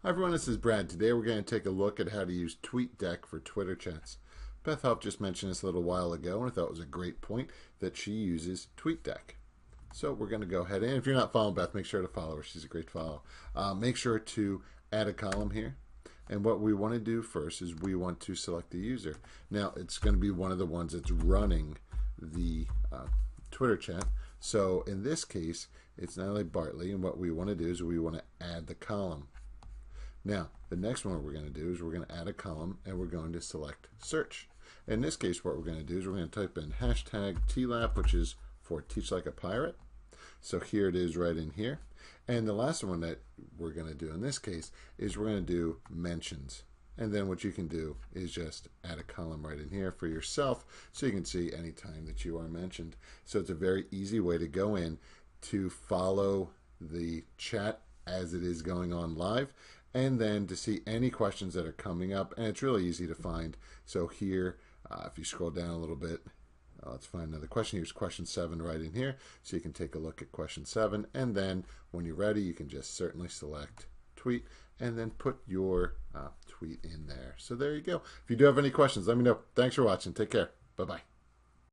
Hi everyone, this is Brad. Today we're going to take a look at how to use TweetDeck for Twitter chats. Beth helped just mention this a little while ago, and I thought it was a great point that she uses TweetDeck. So we're going to go ahead and, if you're not following Beth, make sure to follow her. She's a great follow. Make sure to add a column here. And what we want to do first is we want to select the user. Now, it's going to be one of the ones that's running the Twitter chat. So in this case, it's Natalie Bartley, and what we want to do is we want to add the column. Now, the next one we're going to do is we're going to add a column, and we're going to select search. In this case, what we're going to do is we're going to type in hashtag TLAP, which is for Teach Like a Pirate. So here it is right in here. And the last one that we're going to do in this case is we're going to do mentions. And then what you can do is just add a column right in here for yourself so you can see any time that you are mentioned. So it's a very easy way to go in to follow the chat as it is going on live, and then to see any questions that are coming up. And it's really easy to find. So here, if you scroll down a little bit, let's find another question. Here's question 7 right in here. So you can take a look at question 7. And then when you're ready, you can just certainly select tweet and then put your tweet in there. So there you go. If you do have any questions, let me know. Thanks for watching. Take care. Bye-bye.